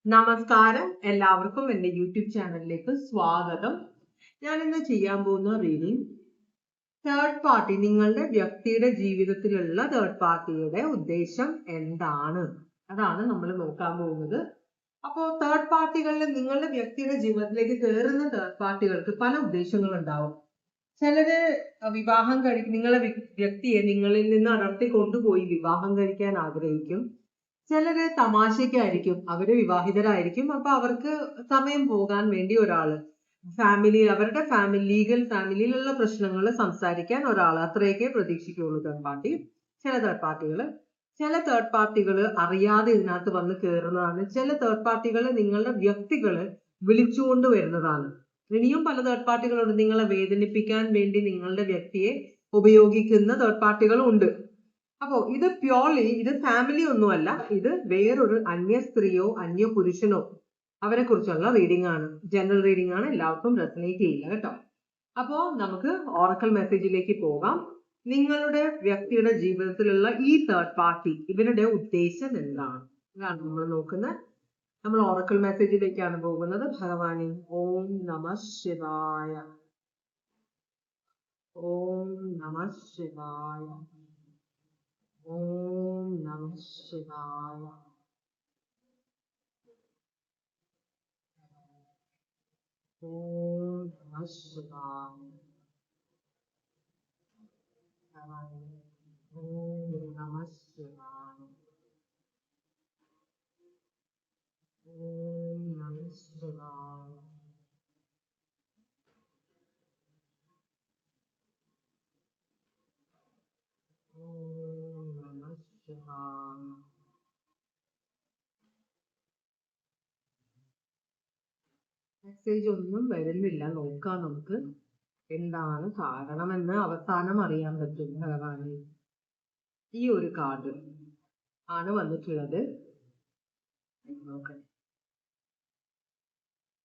നമസ്കാരം, എല്ലാവർക്കും എൻ്റെ യൂട്യൂബ് ചാനലിലേക്ക് സ്വാഗതം. ഞാൻ ഇന്ന് ചെയ്യാൻ പോകുന്ന റീഡിംഗ് തേർഡ് പാർട്ടി, നിങ്ങളുടെ വ്യക്തിയുടെ ജീവിതത്തിലുള്ള തേർഡ് പാർട്ടിയുടെ ഉദ്ദേശം എന്താണ്, അതാണ് നമ്മൾ നോക്കാൻ പോകുന്നത്. അപ്പോൾ തേർഡ് പാർട്ടികളിൽ നിങ്ങളുടെ വ്യക്തിയുടെ ജീവിതത്തിലേക്ക് കയറുന്ന തേർഡ് പാർട്ടികൾക്ക് പല ഉദ്ദേശങ്ങൾ ഉണ്ടാവും. ചിലര് വിവാഹം കഴിക്കും, നിങ്ങളെ വ്യക്തിയെ നിങ്ങളിൽ നിന്ന് അടർത്തി കൊണ്ടുപോയി വിവാഹം കഴിക്കാൻ ആഗ്രഹിക്കും. ചിലര് തമാശയ്ക്കായിരിക്കും, അവര് വിവാഹിതരായിരിക്കും, അപ്പൊ അവർക്ക് സമയം പോകാൻ വേണ്ടി ഒരാള്, അവരുടെ ലീഗൽ ഫാമിലിയിലുള്ള പ്രശ്നങ്ങൾ സംസാരിക്കാൻ ഒരാൾ, അത്രയൊക്കെ പ്രതീക്ഷിക്കുള്ളൂ തേർഡ് പാർട്ടി. ചില തേർഡ് പാർട്ടികൾ അറിയാതെ ഇതിനകത്ത് വന്ന് കയറുന്നതാണ്. ചില തേർഡ് പാർട്ടികൾ നിങ്ങളുടെ വ്യക്തികള് വിളിച്ചുകൊണ്ട് വരുന്നതാണ്. ഇനിയും പല തേർഡ് പാർട്ടികളുണ്ട്, നിങ്ങളെ വേദനിപ്പിക്കാൻ വേണ്ടി നിങ്ങളുടെ വ്യക്തിയെ ഉപയോഗിക്കുന്ന തേർഡ് പാർട്ടികളും ഉണ്ട്. അപ്പോ ഇത് ഇത് ഫാമിലി ഒന്നുമല്ല, ഇത് വേറൊരു അന്യ സ്ത്രീയോ അന്യ പുരുഷനോ അവരെ കുറിച്ചുള്ള റീഡിംഗ് ആണ്. ജനറൽ റീഡിംഗ് ആണ്, എല്ലാവർക്കും റെസനേറ്റ് ചെയ്യില്ല കേട്ടോ. അപ്പോ നമുക്ക് ഓറക്കൽ മെസ്സേജിലേക്ക് പോകാം. നിങ്ങളുടെ വ്യക്തിയുടെ ജീവിതത്തിലുള്ള ഈ തേർഡ് പാർട്ടി, ഇവരുടെ ഉദ്ദേശം എന്താണ്, ഇതാണ് നമ്മൾ നോക്കുന്നത്. നമ്മൾ ഓറക്കൽ മെസ്സേജിലേക്കാണ് പോകുന്നത്. ഭഗവാനെ ഓം നമ ശിവായ, ഓം നമ ശിവായ, ഓം നമ ശിവായ, ഓം നമ ശിവായ, ഓം നമ ശിവായ, ഓം നമ ശിവായ, ഓം നമ ശിവായ. മെസ്സേജ് ഒന്നും വരുന്നില്ല, നോക്കാം നമുക്ക് എന്താണ് കാരണമെന്ന് അവസാനം അറിയാൻ പറ്റും. ഭഗവാനെ ഈ ഒരു കാർഡ് ആണ് വന്നിട്ടുള്ളത്.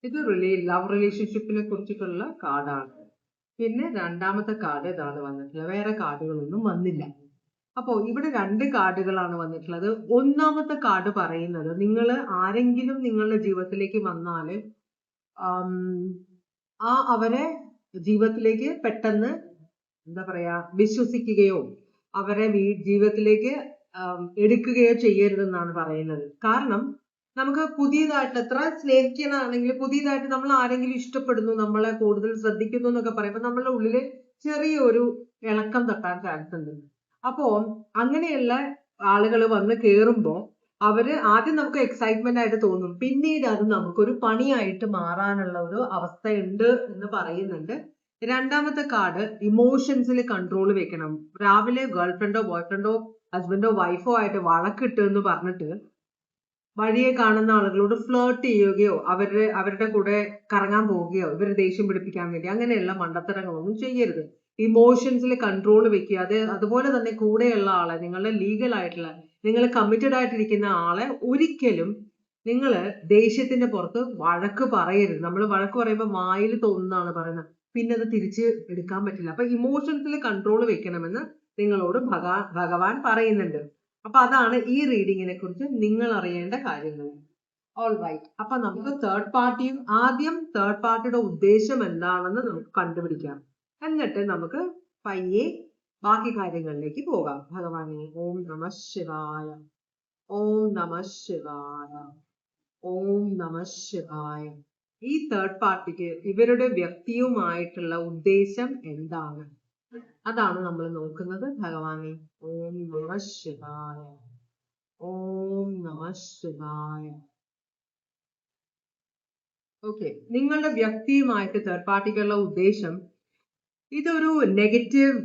ഇത് ലവ് റിലേഷൻഷിപ്പിനെ കുറിച്ചിട്ടുള്ള കാർഡാണ്. പിന്നെ രണ്ടാമത്തെ കാർഡ് ഇതാണ് വന്നിട്ടുള്ളത്, വേറെ കാർഡുകളൊന്നും വന്നില്ല. അപ്പോ ഇവിടെ രണ്ട് കാർഡുകളാണ് വന്നിട്ടുള്ളത്. ഒന്നാമത്തെ കാർഡ് പറയുന്നത്, നിങ്ങൾ ആരെങ്കിലും നിങ്ങളുടെ ജീവിതത്തിലേക്ക് വന്നാല് അവരെ ജീവിതത്തിലേക്ക് പെട്ടെന്ന് എന്താ പറയാ വിശ്വസിക്കുകയോ അവരെ ജീവിതത്തിലേക്ക് എടുക്കുകയോ ചെയ്യരുതെന്നാണ് പറയുന്നത്. കാരണം നമുക്ക് പുതിയതായിട്ട് എത്ര സ്നേഹിക്കാനാണെങ്കിൽ പുതിയതായിട്ട് നമ്മൾ ആരെങ്കിലും ഇഷ്ടപ്പെടുന്നു, നമ്മളെ കൂടുതൽ ശ്രദ്ധിക്കുന്നു എന്നൊക്കെ പറയുമ്പോൾ നമ്മളുടെ ഉള്ളില് ചെറിയൊരു ഇളക്കം തട്ടാൻ ചാൻസ് ഉണ്ട്. അപ്പോ അങ്ങനെയുള്ള ആളുകൾ വന്ന് കയറുമ്പോ അവര് ആദ്യം നമുക്ക് എക്സൈറ്റ്മെന്റ് ആയിട്ട് തോന്നും, പിന്നീട് അത് നമുക്കൊരു പണിയായിട്ട് മാറാനുള്ള ഒരു അവസ്ഥയുണ്ട് എന്ന് പറയുന്നുണ്ട്. രണ്ടാമത്തെ കാർഡ് ഇമോഷൻസിൽ കൺട്രോൾ വെക്കണം. രാവിലെ ഗേൾഫ്രണ്ടോ ബോയ്ഫ്രണ്ടോ ഹസ്ബൻഡോ വൈഫോ ആയിട്ട് വഴക്കിട്ട് എന്ന് പറഞ്ഞിട്ട് വഴിയെ കാണുന്ന ആളുകളോട് ഫ്ലേർട്ട് ചെയ്യുകയോ അവരുടെ കൂടെ കറങ്ങാൻ പോവുകയോ ഇവരെ ദേഷ്യം പിടിപ്പിക്കാൻ വേണ്ടി അങ്ങനെയുള്ള മണ്ടത്തരങ്ങളൊന്നും ചെയ്യരുത്. ഇമോഷൻസിൽ കൺട്രോൾ വെക്കുക. അതുപോലെ തന്നെ കൂടെയുള്ള ആളെ, നിങ്ങളുടെ ലീഗൽ ആയിട്ടുള്ള, നിങ്ങൾ കമ്മിറ്റഡ് ആയിട്ടിരിക്കുന്ന ആളെ ഒരിക്കലും നിങ്ങൾ ദേഷ്യത്തിന്റെ പുറത്ത് വഴക്ക് പറയരുത്. നമ്മൾ വഴക്ക് പറയുമ്പോൾ വായിൽ തോന്നുന്നതാണ് പറയുന്നത്, പിന്നെ അത് തിരിച്ച് എടുക്കാൻ പറ്റില്ല. അപ്പൊ ഇമോഷൻസിൽ കൺട്രോൾ വെക്കണമെന്ന് നിങ്ങളോട് ഭഗവാൻ പറയുന്നുണ്ട്. അപ്പൊ അതാണ് ഈ റീഡിങ്ങിനെ കുറിച്ച് നിങ്ങൾ അറിയേണ്ട കാര്യങ്ങൾ. ഓൾ റൈറ്റ്, അപ്പൊ നമുക്ക് ആദ്യം തേർഡ് പാർട്ടിയുടെ ഉദ്ദേശം എന്താണെന്ന് നമുക്ക് കണ്ടുപിടിക്കാം. എന്നിട്ട് നമുക്ക് പയ്യെ ബാക്കി കാര്യങ്ങളിലേക്ക് പോകാം. ഭഗവാനെ ഓം നമ ശിവായ, ഓം നമ ശിവായ, ഓം നമ ശിവായ. ഈ തേർഡ് പാർട്ടിക്ക് ഇവരുടെ വ്യക്തിയുമായിട്ടുള്ള ഉദ്ദേശം എന്താണ്, അതാണ് നമ്മൾ നോക്കുന്നത്. ഭഗവാനെ ഓം നമ ശിവായ, ഓം നമ ശിവായ. ഓക്കെ, നിങ്ങളുടെ വ്യക്തിയുമായിട്ട് തേർഡ് പാർട്ടിക്കുള്ള ഉദ്ദേശം, ഇതൊരു നെഗറ്റീവ്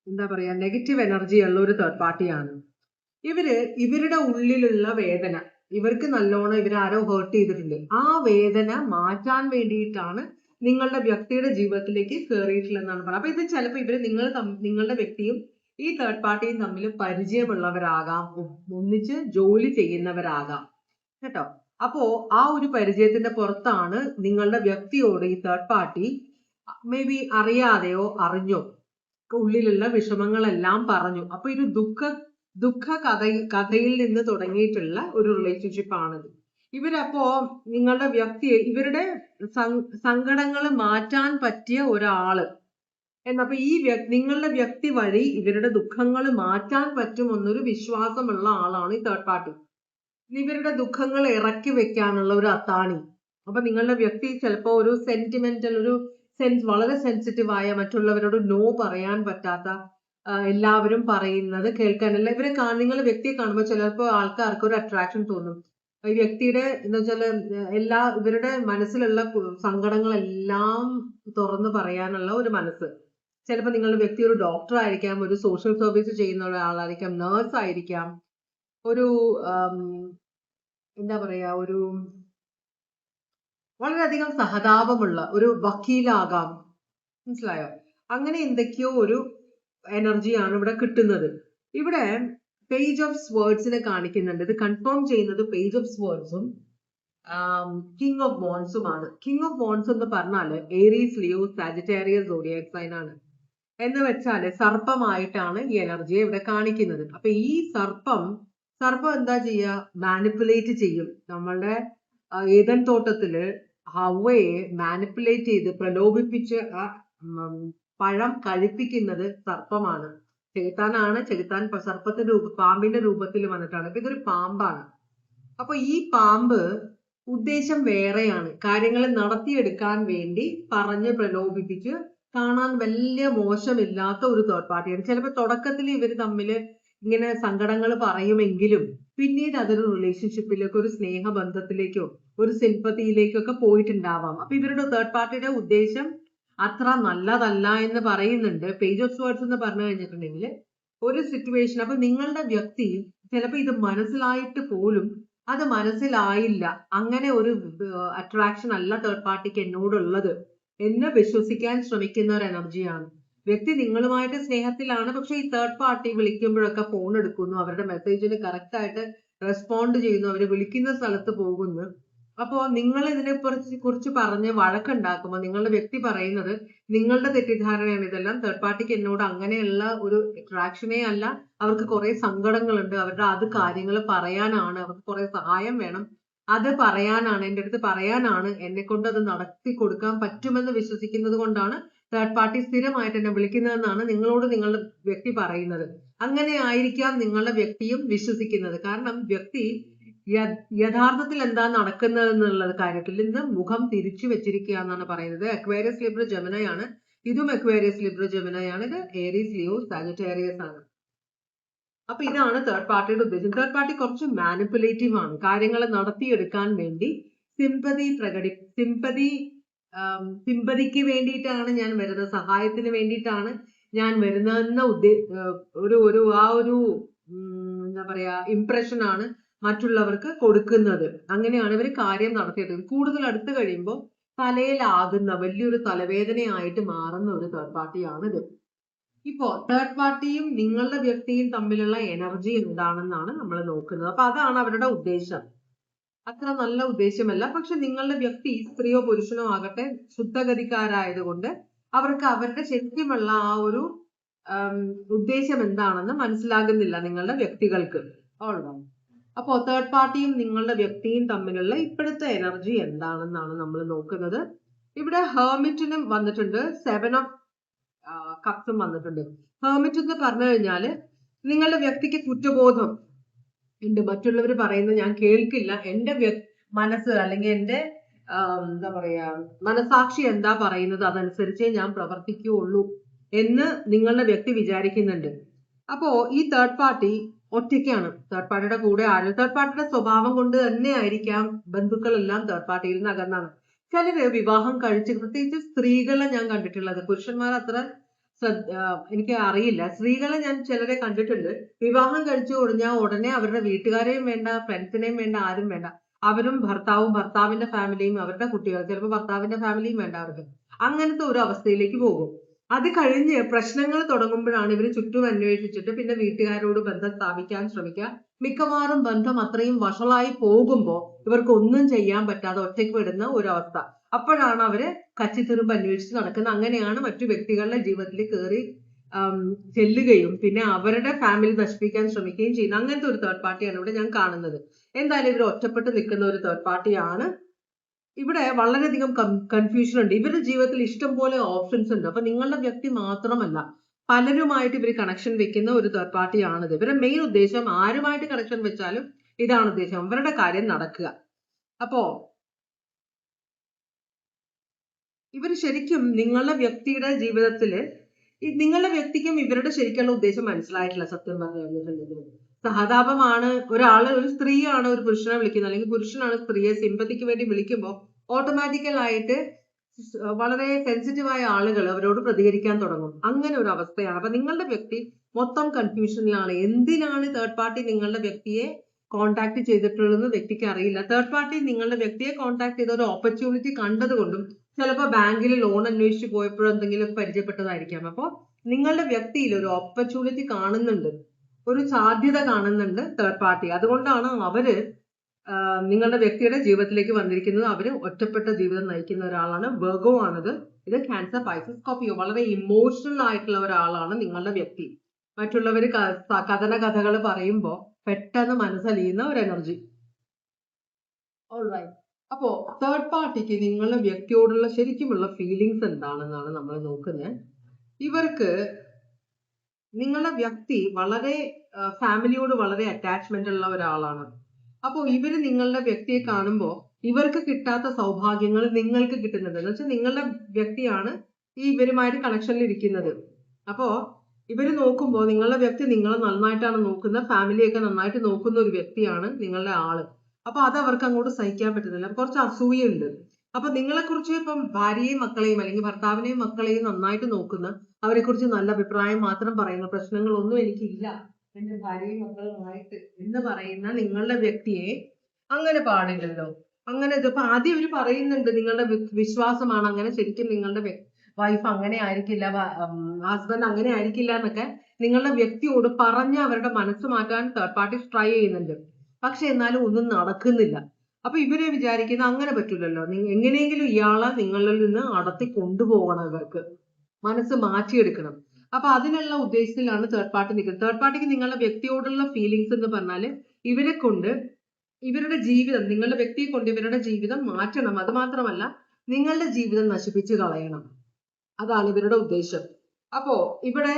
എന്താ പറയാ നെഗറ്റീവ് എനർജി ഉള്ള ഒരു തേർഡ് പാർട്ടിയാണ്. ഇവരുടെ ഉള്ളിലുള്ള വേദന, ഇവർക്ക് നല്ലോണം ഇവരാരോ ഹേർട്ട് ചെയ്തിട്ടുണ്ട്, ആ വേദന മാറ്റാൻ വേണ്ടിയിട്ടാണ് നിങ്ങളുടെ വ്യക്തിയുടെ ജീവിതത്തിലേക്ക് കയറിയിട്ടുള്ളതെന്നാണ് പറയുന്നത്. അപ്പൊ ഇത് ചിലപ്പോൾ നിങ്ങളുടെ വ്യക്തിയും ഈ തേർഡ് പാർട്ടിയും തമ്മിൽ പരിചയമുള്ളവരാകാം, ഒന്നിച്ച് ജോലി ചെയ്യുന്നവരാകാം കേട്ടോ. അപ്പോ ആ ഒരു പരിചയത്തിന്റെ പുറത്താണ് നിങ്ങളുടെ വ്യക്തിയോട് ഈ തേർഡ് പാർട്ടി മേ ബി അറിയാതെയോ അറിഞ്ഞോ ഉള്ളിലുള്ള വിഷമങ്ങളെല്ലാം പറഞ്ഞു. അപ്പൊ ഇത് കഥയിൽ നിന്ന് തുടങ്ങിയിട്ടുള്ള ഒരു റിലേഷൻഷിപ്പ് ആണിത്. ഇവരപ്പോ നിങ്ങളുടെ വ്യക്തിയെ ഇവരുടെ സങ്കടങ്ങൾ മാറ്റാൻ പറ്റിയ ഒരാള് എന്നപ്പോ നിങ്ങളുടെ വ്യക്തി വഴി ഇവരുടെ ദുഃഖങ്ങൾ മാറ്റാൻ പറ്റുമെന്നൊരു വിശ്വാസമുള്ള ആളാണ് ഈ തേർഡ് പാർട്ടി. ഇവരുടെ ദുഃഖങ്ങൾ ഇറക്കി വെക്കാനുള്ള ഒരു അത്താണി. അപ്പൊ നിങ്ങളുടെ വ്യക്തി ചിലപ്പോ ഒരു സെന്റിമെന്റൽ വളരെ സെൻസിറ്റീവ് ആയ, മറ്റുള്ളവരോട് നോ പറയാൻ പറ്റാത്ത, എല്ലാവരും പറയുന്നത് കേൾക്കാനല്ല നിങ്ങളുടെ വ്യക്തിയെ കാണുമ്പോൾ ചിലപ്പോൾ ആൾക്കാർക്ക് ഒരു അട്രാക്ഷൻ തോന്നും. ഈ വ്യക്തിയുടെ എന്താ വെച്ചാല് ഇവരുടെ മനസ്സിലുള്ള സങ്കടങ്ങളെല്ലാം തുറന്നു പറയാനുള്ള ഒരു മനസ്സ്. ചിലപ്പോൾ നിങ്ങളുടെ വ്യക്തി ഒരു ഡോക്ടർ ആയിരിക്കാം, ഒരു സോഷ്യൽ സർവീസ് ചെയ്യുന്ന ഒരാളായിരിക്കാം, നേഴ്സ് ആയിരിക്കാം, ഒരു എന്താ പറയാ ഒരു വളരെയധികം സഹതാപമുള്ള ഒരു വക്കീലാകാം. മനസ്സിലായോ? അങ്ങനെ എന്തൊക്കെയോ ഒരു എനർജിയാണ് ഇവിടെ കിട്ടുന്നത്. ഇവിടെ പേജ് ഓഫ് സ്വേർഡ്സിനെ കാണിക്കുന്നുണ്ട്. ഇത് കൺഫേം ചെയ്യുന്നത് പേജ് ഓഫ് സ്വേർഡ്സും കിങ് ഓഫ് വോൺസുമാണ്. കിങ് ഓഫ് വോൺസ് എന്ന് പറഞ്ഞാല് Aries, Leo, Sagittarius zodiac sign ആണ്. എന്ന് വെച്ചാല് സർപ്പമായിട്ടാണ് ഈ എനർജിയെ ഇവിടെ കാണിക്കുന്നത്. അപ്പൊ ഈ സർപ്പം എന്താ ചെയ്യുക? മാനിപ്പുലേറ്റ് ചെയ്യും. നമ്മളുടെ ഏദൻ തോട്ടത്തില് ഹവ്വയെ മാനിപ്പുലേറ്റ് ചെയ്ത് പ്രലോഭിപ്പിച്ച് ആ പഴം കഴിപ്പിക്കുന്നത് സർപ്പമാണ്. ചെകുത്താനാണ്. ചെകുത്താൻ സർപ്പത്തിന്റെ പാമ്പിന്റെ രൂപത്തിൽ വന്നിട്ടാണ്. അപ്പൊ ഇതൊരു പാമ്പാണ്. അപ്പൊ ഈ പാമ്പ് ഉദ്ദേശം വേറെയാണ്. കാര്യങ്ങൾ നടത്തിയെടുക്കാൻ വേണ്ടി പറഞ്ഞ് പ്രലോഭിപ്പിച്ച് കാണാൻ വലിയ മോശമില്ലാത്ത ഒരു തേർഡ് പാർട്ടിയാണ്. ചിലപ്പോൾ തുടക്കത്തിൽ ഇവർ തമ്മിൽ ഇങ്ങനെ സങ്കടങ്ങൾ പറയുമെങ്കിലും പിന്നീട് അതൊരു റിലേഷൻഷിപ്പിലേക്കോ ഒരു സ്നേഹബന്ധത്തിലേക്കോ ഒരു സിംപതിയിലേക്കോ ഒക്കെ പോയിട്ടുണ്ടാവാം. അപ്പൊ ഇവരുടെ തേർഡ് പാർട്ടിയുടെ ഉദ്ദേശം അത്ര നല്ലതല്ല എന്ന് പറയുന്നുണ്ട്. പേജ് ഓഫ് സ്വേർഡ്സ് എന്ന് പറഞ്ഞു കഴിഞ്ഞിട്ടുണ്ടെങ്കിൽ ഒരു സിറ്റുവേഷൻ, അപ്പൊ നിങ്ങളുടെ വ്യക്തി ചിലപ്പോൾ ഇത് മനസ്സിലായിട്ട് പോലും അത് മനസ്സിലായില്ല, അങ്ങനെ ഒരു അട്രാക്ഷൻ അല്ല തേർഡ് പാർട്ടിക്ക് എന്നോടുള്ളത് എന്ന് വിശ്വസിക്കാൻ ശ്രമിക്കുന്ന ഒരു എനർജിയാണ്. വ്യക്തി നിങ്ങളുമായിട്ട് സ്നേഹത്തിലാണ്, പക്ഷെ ഈ തേർഡ് പാർട്ടി വിളിക്കുമ്പോഴൊക്കെ ഫോൺ എടുക്കുന്നു, അവരുടെ മെസ്സേജിന് കറക്റ്റ് ആയിട്ട് റെസ്പോണ്ട് ചെയ്യുന്നു, അവര് വിളിക്കുന്ന സ്ഥലത്ത് പോകുന്നു. അപ്പോ നിങ്ങൾ ഇതിനെ കുറിച്ച് പറഞ്ഞ് വഴക്കുണ്ടാക്കുമ്പോൾ നിങ്ങളുടെ വ്യക്തി പറയുന്നത് നിങ്ങളുടെ തെറ്റിദ്ധാരണയാണ് ഇതെല്ലാം. തേർഡ് പാർട്ടിക്ക് എന്നോട് അങ്ങനെയുള്ള ഒരു അട്രാക്ഷനേ അല്ല, അവർക്ക് കുറെ സങ്കടങ്ങളുണ്ട്, അവരുടെ അത് കാര്യങ്ങൾ പറയാനാണ്, അവർക്ക് കുറെ സഹായം വേണം, അത് പറയാനാണ്, എൻ്റെ അടുത്ത് പറയാനാണ്, എന്നെ കൊണ്ട് അത് നടത്തി കൊടുക്കാൻ പറ്റുമെന്ന് വിശ്വസിക്കുന്നത് കൊണ്ടാണ് തേർഡ് പാർട്ടി സ്ഥിരമായിട്ട് എന്നെ വിളിക്കുന്നതെന്നാണ് നിങ്ങളോട് നിങ്ങളുടെ വ്യക്തി പറയുന്നത്. അങ്ങനെ ആയിരിക്കാം നിങ്ങളുടെ വ്യക്തിയും വിശ്വസിക്കുന്നത്. കാരണം വ്യക്തി യഥാർത്ഥത്തിൽ എന്താ നടക്കുന്നത് എന്നുള്ള കാര്യത്തിൽ നിന്ന് മുഖം തിരിച്ചു വെച്ചിരിക്കുക എന്നാണ് പറയുന്നത്. അക്വേറിയസ്, ലിബ്ര, ജെമിനി ആണ്. ഇതും അക്വേറിയസ്, ലിബ്ര, ജെമിനി ആണ്. ഇത് ഏരീസ്, ലിയോ, സാജിറ്റേറിയസ് ആണ്. അപ്പൊ ഇതാണ് തേർഡ് പാർട്ടിയുടെ ഉദ്ദേശം. തേർഡ് പാർട്ടി കുറച്ച് മാനിപ്പുലേറ്റീവ് ആണ്. കാര്യങ്ങൾ നടത്തിയെടുക്കാൻ വേണ്ടി സിമ്പതിക്ക് വേണ്ടിയിട്ടാണ് ഞാൻ വരുന്നത്, സഹായത്തിന് വേണ്ടിയിട്ടാണ് ഞാൻ വരുന്നതെന്ന എന്താ പറയാ ഇംപ്രഷൻ ആണ് മറ്റുള്ളവർക്ക് കൊടുക്കുന്നത്. അങ്ങനെയാണ് ഇവർ കാര്യം നടത്തിയെടുക്കുന്നത്. കൂടുതൽ അടുത്ത് കഴിയുമ്പോൾ തലയിലാകുന്ന വലിയൊരു തലവേദനയായിട്ട് മാറുന്ന ഒരു തേർഡ് പാർട്ടിയാണിത്. ഇപ്പോ തേർഡ് പാർട്ടിയും നിങ്ങളുടെ വ്യക്തിയും തമ്മിലുള്ള എനർജി എന്താണെന്നാണ് നമ്മൾ നോക്കുന്നത്. അപ്പൊ അതാണ് അവരുടെ ഉദ്ദേശം. അത്ര നല്ല ഉദ്ദേശമല്ല. പക്ഷെ നിങ്ങളുടെ വ്യക്തി സ്ത്രീയോ പുരുഷനോ ആകട്ടെ ശുദ്ധഗതിക്കാരായതുകൊണ്ട് അവർക്ക് അവരുടെ ശരിക്കുമുള്ള ആ ഒരു ഉദ്ദേശം എന്താണെന്ന് മനസ്സിലാകുന്നില്ല നിങ്ങളുടെ വ്യക്തികൾക്ക്. അപ്പോ തേർഡ് പാർട്ടിയും നിങ്ങളുടെ വ്യക്തിയും തമ്മിലുള്ള ഇപ്പോഴത്തെ എനർജി എന്താണെന്നാണ് നമ്മൾ നോക്കുന്നത്. ഇവിടെ ഹെർമിറ്റിനും വന്നിട്ടുണ്ട്, 7 ഓഫ് കപ്സും വന്നിട്ടുണ്ട്. ഹെർമിറ്റ് എന്ന് പറഞ്ഞു കഴിഞ്ഞാല് നിങ്ങളുടെ വ്യക്തിക്ക് കുറ്റബോധം ഉണ്ട്. മറ്റുള്ളവർ പറയുന്നത് ഞാൻ കേൾക്കില്ല, എന്റെ മനസ്സ് അല്ലെങ്കിൽ എന്റെ എന്താ പറയാ മനസാക്ഷി എന്താ പറയുന്നത് അതനുസരിച്ചേ ഞാൻ പ്രവർത്തിക്കുകയുള്ളൂ എന്ന് നിങ്ങളുടെ വ്യക്തി വിചാരിക്കുന്നുണ്ട്. അപ്പോ ഈ തേർഡ് പാർട്ടി ഒറ്റയ്ക്കാണ്. തേർഡ് പാർട്ടിയുടെ കൂടെ ആരും, തേർഡ് പാർട്ടിയുടെ സ്വഭാവം കൊണ്ട് തന്നെ ആയിരിക്കാം ബന്ധുക്കളെല്ലാം തേർഡ് പാർട്ടിയിൽ നിന്ന് അകന്നാണ്. ചിലര് വിവാഹം കഴിച്ച്, പ്രത്യേകിച്ച് സ്ത്രീകളെ ഞാൻ കണ്ടിട്ടുള്ളത്, പുരുഷന്മാർ അത്ര എനിക്ക് അറിയില്ല, സ്ത്രീകളെ ഞാൻ ചിലരെ കണ്ടിട്ടുണ്ട്. വിവാഹം കഴിച്ചു കഴിഞ്ഞാൽ ഉടനെ അവരുടെ വീട്ടുകാരെയും വേണ്ട, ഫ്രണ്ട്സിനെയും വേണ്ട, ആരും വേണ്ട, അവരും ഭർത്താവും ഭർത്താവിന്റെ ഫാമിലിയും അവരുടെ കുട്ടികൾ, ചിലപ്പോൾ ഭർത്താവിന്റെ ഫാമിലിയും വേണ്ട അവർക്ക്. അങ്ങനത്തെ ഒരു അവസ്ഥയിലേക്ക് പോകും. അത് കഴിഞ്ഞ് പ്രശ്നങ്ങൾ തുടങ്ങുമ്പോഴാണ് ഇവർ ചുറ്റും അന്വേഷിച്ചിട്ട് പിന്നെ വീട്ടുകാരോട് ബന്ധം സ്ഥാപിക്കാൻ ശ്രമിക്കുക. മിക്കവാറും ബന്ധം അത്രയും വഷളായി പോകുമ്പോൾ ഇവർക്ക് ഒന്നും ചെയ്യാൻ പറ്റാതെ ഒറ്റയ്ക്ക് വിടുന്ന ഒരവസ്ഥ. അപ്പോഴാണ് അവര് കച്ചിത്തുരുമ്പ് അന്വേഷിച്ച് നടക്കുന്നത്. അങ്ങനെയാണ് മറ്റു വ്യക്തികളുടെ ജീവിതത്തിൽ കയറി ചെല്ലുകയും പിന്നെ അവരുടെ ഫാമിലി നശിപ്പിക്കാൻ ശ്രമിക്കുകയും ചെയ്യുന്ന അങ്ങനത്തെ ഒരു തേർഡ് പാർട്ടിയാണ് ഇവിടെ ഞാൻ കാണുന്നത്. എന്തായാലും ഇവർ ഒറ്റപ്പെട്ട് നിൽക്കുന്ന ഒരു തേർഡ് പാർട്ടിയാണ്. ഇവിടെ വളരെയധികം കൺഫ്യൂഷൻ ഉണ്ട്. ഇവരുടെ ജീവിതത്തിൽ ഇഷ്ടം പോലെ ഓപ്ഷൻസ് ഉണ്ട്. അപ്പൊ നിങ്ങളുടെ വ്യക്തി മാത്രമല്ല, പലരുമായിട്ട് ഇവർ കണക്ഷൻ വെക്കുന്ന ഒരു തേർഡ് പാർട്ടിയാണിത്. ഇവരുടെ മെയിൻ ഉദ്ദേശം ആരുമായിട്ട് കണക്ഷൻ വെച്ചാലും ഇതാണ് ഉദ്ദേശം, അവരുടെ കാര്യം നടക്കുക. അപ്പോ ഇവർ ശരിക്കും നിങ്ങളുടെ വ്യക്തിയുടെ ജീവിതത്തില് നിങ്ങളുടെ വ്യക്തിക്കും ഇവരുടെ ശരിക്കുള്ള ഉദ്ദേശം മനസ്സിലായിട്ടില്ല. സത്യം പറഞ്ഞിട്ടുണ്ടെങ്കിൽ സഹതാപമാണ്. ഒരു സ്ത്രീയാണ് ഒരു പുരുഷനെ വിളിക്കുന്നത്, അല്ലെങ്കിൽ പുരുഷനാണ് സ്ത്രീയെ സിമ്പതിക്ക് വേണ്ടി വിളിക്കുമ്പോൾ ഓട്ടോമാറ്റിക്കലായിട്ട് വളരെ സെൻസിറ്റീവായ ആളുകൾ അവരോട് പ്രതികരിക്കാൻ തുടങ്ങും. അങ്ങനെ ഒരു അവസ്ഥയാണ്. അപ്പൊ നിങ്ങളുടെ വ്യക്തി മൊത്തം കൺഫ്യൂഷനിലാണ്. എന്തിനാണ് തേർഡ് പാർട്ടി നിങ്ങളുടെ വ്യക്തിയെ കോണ്ടാക്ട് ചെയ്തിട്ടുള്ളതെന്ന് വ്യക്തിക്ക് അറിയില്ല. തേർഡ് പാർട്ടി നിങ്ങളുടെ വ്യക്തിയെ കോണ്ടാക്ട് ചെയ്ത ഒരു ഓപ്പർച്യൂണിറ്റി കണ്ടതുകൊണ്ടും ചിലപ്പോൾ ബാങ്കിൽ ലോൺ അന്വേഷിച്ച് പോയപ്പോഴും എന്തെങ്കിലും പരിചയപ്പെട്ടതായിരിക്കാം. അപ്പോൾ നിങ്ങളുടെ വ്യക്തിയിൽ ഒരു ഓപ്പർച്യൂണിറ്റി കാണുന്നുണ്ട്, ഒരു സാധ്യത കാണുന്നുണ്ട് തേർഡ് പാർട്ടി. അതുകൊണ്ടാണ് അവര് നിങ്ങളുടെ വ്യക്തിയുടെ ജീവിതത്തിലേക്ക് വന്നിരിക്കുന്നത്. അവര് ഒറ്റപ്പെട്ട ജീവിതം നയിക്കുന്ന ഒരാളാണ്. വെർഗോ ആണിത്. ഇത് ക്യാൻസർ, പൈസസ്, സ്കോർപിയോ. വളരെ ഇമോഷണൽ ആയിട്ടുള്ള ഒരാളാണ് നിങ്ങളുടെ വ്യക്തി. മറ്റുള്ളവര് കഥകൾ പറയുമ്പോൾ പെട്ടെന്ന് മനസ്സലിയുന്ന ഒരു എനർജി. ഓൾറൈറ്റ്. അപ്പോ തേർഡ് പാർട്ടിക്ക് നിങ്ങളുടെ വ്യക്തിയോടുള്ള ശരിക്കുമുള്ള ഫീലിങ്സ് എന്താണെന്നാണ് നമ്മൾ നോക്കുന്നത്. ഇവർക്ക് നിങ്ങളുടെ വ്യക്തി വളരെ ഫാമിലിയോട് വളരെ അറ്റാച്ച്മെന്റ് ഉള്ള ഒരാളാണ്. അപ്പോൾ ഇവര് നിങ്ങളുടെ വ്യക്തിയെ കാണുമ്പോൾ ഇവർക്ക് കിട്ടാത്ത സൗഭാഗ്യങ്ങൾ നിങ്ങൾക്ക് കിട്ടുന്നുണ്ട്. എന്ന് വെച്ചാൽ നിങ്ങളുടെ വ്യക്തിയാണ് ഈ ഇവരുമായിട്ട് കണക്ഷനിൽ ഇരിക്കുന്നത്. അപ്പോ ഇവര് നോക്കുമ്പോൾ നിങ്ങളുടെ വ്യക്തി നിങ്ങളെ നന്നായിട്ടാണ് നോക്കുന്നത്, ഫാമിലിയൊക്കെ നന്നായിട്ട് നോക്കുന്ന ഒരു വ്യക്തിയാണ് നിങ്ങളുടെ ആള്. അപ്പൊ അത് അവർക്ക് അങ്ങോട്ട് സഹിക്കാൻ പറ്റുന്നില്ല. കുറച്ച് അസൂയുണ്ട്. അപ്പൊ നിങ്ങളെ കുറിച്ച് ഇപ്പം ഭാര്യയെയും മക്കളെയും അല്ലെങ്കിൽ ഭർത്താവിനെയും മക്കളെയും നന്നായിട്ട് നോക്കുന്ന, അവരെ കുറിച്ച് നല്ല അഭിപ്രായം മാത്രം പറയുന്ന, പ്രശ്നങ്ങളൊന്നും എനിക്കില്ല എന്റെ ഭാര്യയും മക്കളുമായിട്ട് എന്ന് പറയുന്ന നിങ്ങളുടെ വ്യക്തിയെ അങ്ങനെ പാടില്ലല്ലോ. അങ്ങനെ ഇപ്പൊ ആദ്യം ഇവര് പറയുന്നുണ്ട് നിങ്ങളുടെ വിശ്വാസമാണ് അങ്ങനെ, ശരിക്കും നിങ്ങളുടെ വൈഫ് അങ്ങനെ ആയിരിക്കില്ല, ഹസ്ബൻഡ് അങ്ങനെ ആയിരിക്കില്ല എന്നൊക്കെ നിങ്ങളുടെ വ്യക്തിയോട് പറഞ്ഞ് അവരുടെ മനസ്സ് മാറ്റാൻ തേർഡ് പാർട്ടി ട്രൈ ചെയ്യുന്നുണ്ട്. പക്ഷെ എന്നാലും ഒന്നും നടക്കുന്നില്ല. അപ്പൊ ഇവരെ വിചാരിക്കുന്ന അങ്ങനെ പറ്റൂലല്ലോ, എങ്ങനെയെങ്കിലും ഇയാളെ നിങ്ങളിൽ നിന്ന് അടത്തി കൊണ്ടുപോകണം, ഇവർക്ക് മനസ്സ് മാറ്റിയെടുക്കണം. അപ്പൊ അതിനുള്ള ഉദ്ദേശത്തിലാണ് തേർഡ് പാർട്ടി നിൽക്കുന്നത്. തേർഡ് പാർട്ടിക്ക് നിങ്ങളുടെ വ്യക്തിയോടുള്ള ഫീലിങ്സ് എന്ന് പറഞ്ഞാല് ഇവരെ കൊണ്ട് ഇവരുടെ ജീവിതം, നിങ്ങളുടെ വ്യക്തിയെ കൊണ്ട് ഇവരുടെ ജീവിതം മാറ്റണം. അത് മാത്രമല്ല നിങ്ങളുടെ ജീവിതം നശിപ്പിച്ച് കളയണം. അതാണ് ഇവരുടെ ഉദ്ദേശം. അപ്പോ ഇവിടെ